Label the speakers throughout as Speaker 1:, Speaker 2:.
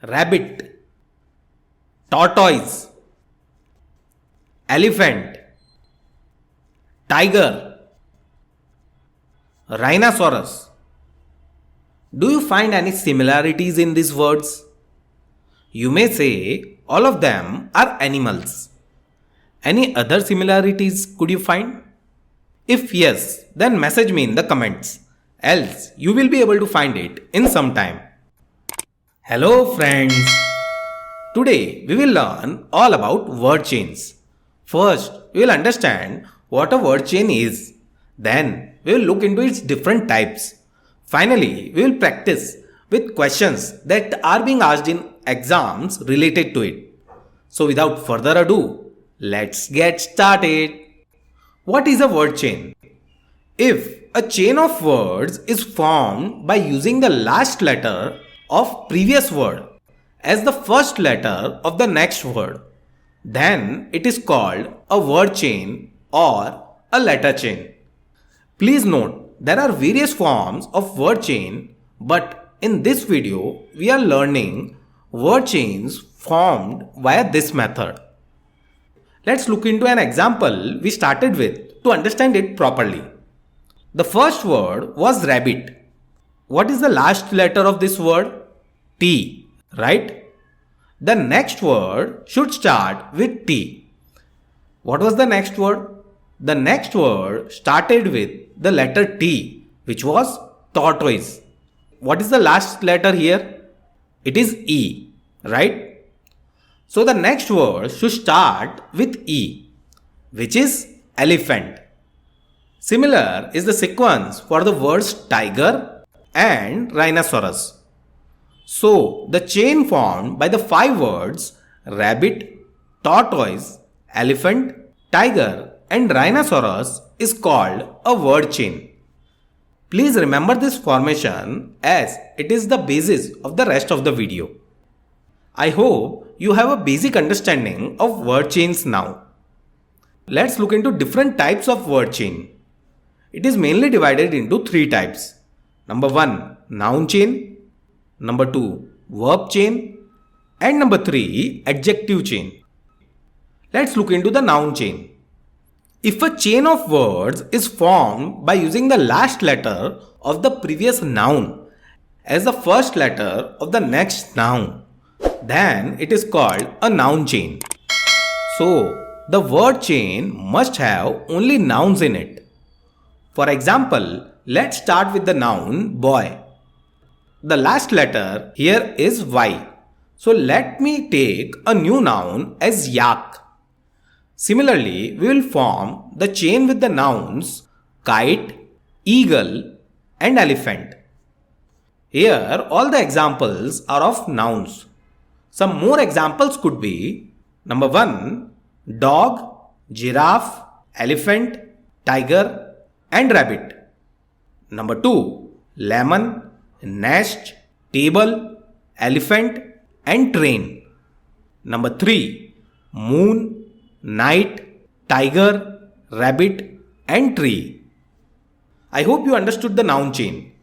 Speaker 1: rabbit, tortoise, elephant, tiger, rhinoceros. Do you find any similarities in these words? You may say all of them are animals. Any other similarities could you find? If yes, then message me in the comments. Else, you will be able to find it in some time. Hello friends! Today, we will learn all about word chains. First, we will understand what a word chain is. Then, we will look into its different types. Finally, we will practice with questions that are being asked in exams related to it. So, without further ado, let's get started. What is a word chain? If a chain of words is formed by using the last letter of previous word as the first letter of the next word, then it is called a word chain or a letter chain. Please note, there are various forms of word chain, but in this video, we are learning word chains formed via this method. Let's look into an example we started with to understand it properly. The first word was rabbit. What is the last letter of this word? T, right? The next word should start with T. What was the next word? The next word started with the letter T, which was tortoise. What is the last letter here? It is E, right? So the next word should start with E, which is elephant. Similar is the sequence for the words tiger and rhinoceros. So the chain formed by the 5 words rabbit, tortoise, elephant, tiger and rhinoceros is called a word chain. Please remember this formation as it is the basis of the rest of the video. I hope you have a basic understanding of word chains now. Let's look into different types of word chain. It is mainly divided into 3 types. Number 1, noun chain. Number 2, verb chain. And number 3, adjective chain. Let's look into the noun chain. If a chain of words is formed by using the last letter of the previous noun as the first letter of the next noun, then it is called a noun chain. So, the word chain must have only nouns in it. For example, let's start with the noun boy. The last letter here is Y. So let me take a new noun as yak. Similarly, we will form the chain with the nouns kite, eagle and elephant. Here all the examples are of nouns. Some more examples could be number 1, dog, giraffe, elephant, tiger and rabbit. Number 2, lemon, nest, table, elephant and train. Number 3, moon, night, tiger, rabbit and tree. I hope you understood the noun chain.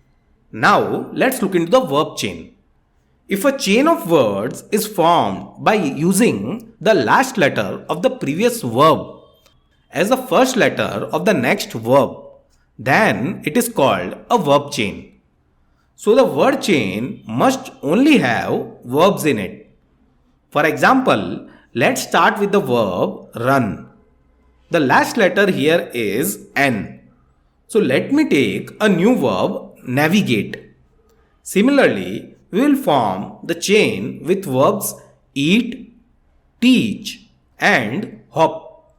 Speaker 1: Now let's look into the verb chain. If a chain of words is formed by using the last letter of the previous verb as the first letter of the next verb, then it is called a verb chain. So the word chain must only have verbs in it. For example, let's start with the verb run. The last letter here is N. So let me take a new verb navigate. Similarly, we will form the chain with verbs eat, teach and hop.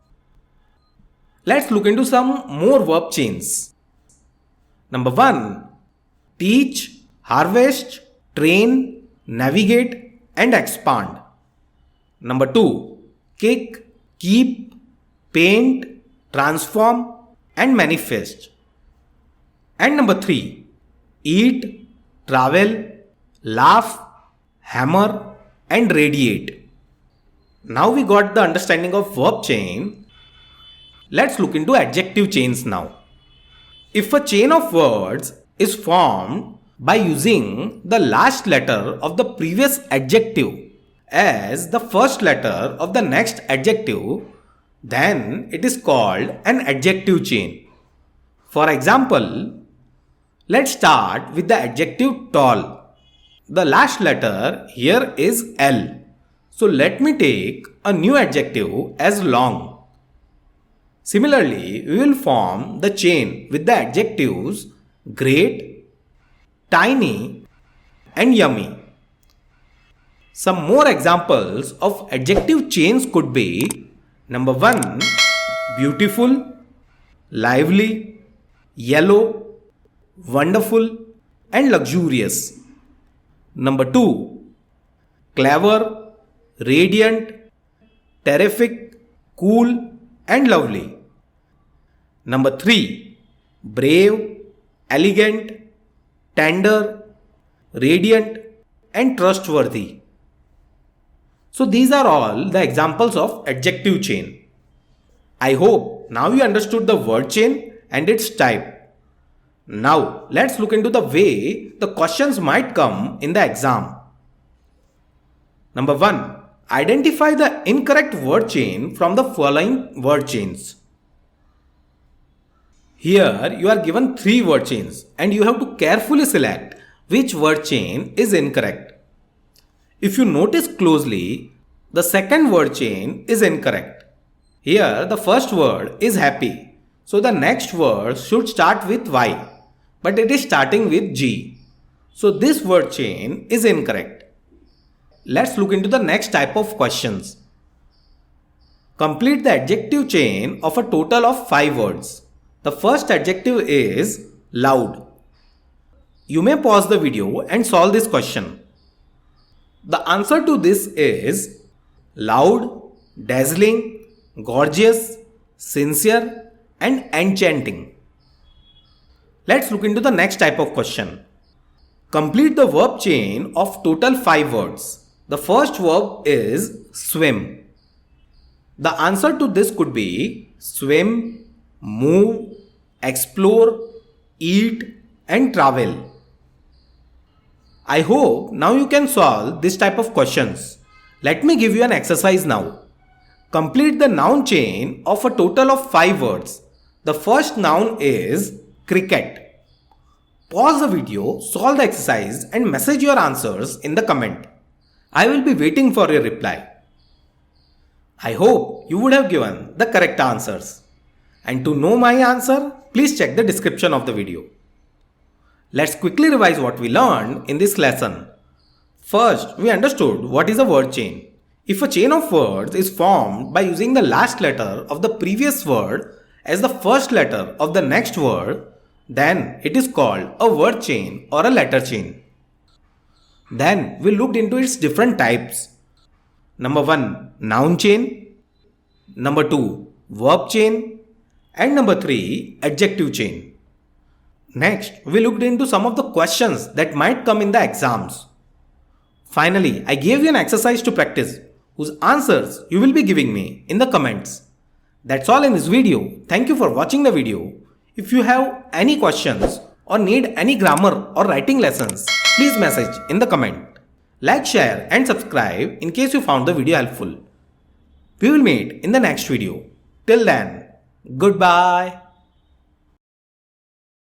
Speaker 1: Let's look into some more verb chains. Number 1, teach, harvest, train, navigate and expand. Number 2, kick, keep, paint, transform and manifest. And number 3, eat, travel, laugh, hammer and radiate. Now we got the understanding of verb chain. Let's look into adjective chains now. If a chain of words is formed by using the last letter of the previous adjective as the first letter of the next adjective, then it is called an adjective chain. For example, let's start with the adjective tall. The last letter here is L. So let me take a new adjective as long. Similarly, we will form the chain with the adjectives great, tiny, and yummy. Some more examples of adjective chains could be number 1, beautiful, lively, yellow, wonderful, and luxurious. Number 2, clever, radiant, terrific, cool, and lovely. Number 3, brave, elegant, tender, radiant, and trustworthy. So these are all the examples of adjective chain. I hope now you understood the word chain and its type. Now let's look into the way the questions might come in the exam. Number 1. Identify the incorrect word chain from the following word chains. Here you are given 3 word chains and you have to carefully select which word chain is incorrect. If you notice closely, the second word chain is incorrect. Here the first word is happy, so the next word should start with Y, but it is starting with G. So this word chain is incorrect. Let's look into the next type of questions. Complete the adjective chain of a total of 5 words. The first adjective is loud. You may pause the video and solve this question. The answer to this is loud, dazzling, gorgeous, sincere, and enchanting. Let's look into the next type of question. Complete the verb chain of total 5 words. The first verb is swim. The answer to this could be swim, move, explore, eat, and travel. I hope now you can solve this type of questions. Let me give you an exercise now. Complete the noun chain of a total of 5 words. The first noun is cricket. Pause the video, solve the exercise and message your answers in the comment. I will be waiting for your reply. I hope you would have given the correct answers. And to know my answer, please check the description of the video. Let's quickly revise what we learned in this lesson. First, we understood what is a word chain. If a chain of words is formed by using the last letter of the previous word as the first letter of the next word, then it is called a word chain or a letter chain. Then we looked into its different types. Number 1, noun chain. Number 2, verb chain. And number 3, adjective chain. Next, we looked into some of the questions that might come in the exams. Finally, I gave you an exercise to practice, whose answers you will be giving me in the comments. That's all in this video. Thank you for watching the video. If you have any questions or need any grammar or writing lessons, please message in the comment. Like, share and subscribe in case you found the video helpful. We will meet in the next video. Till then, goodbye.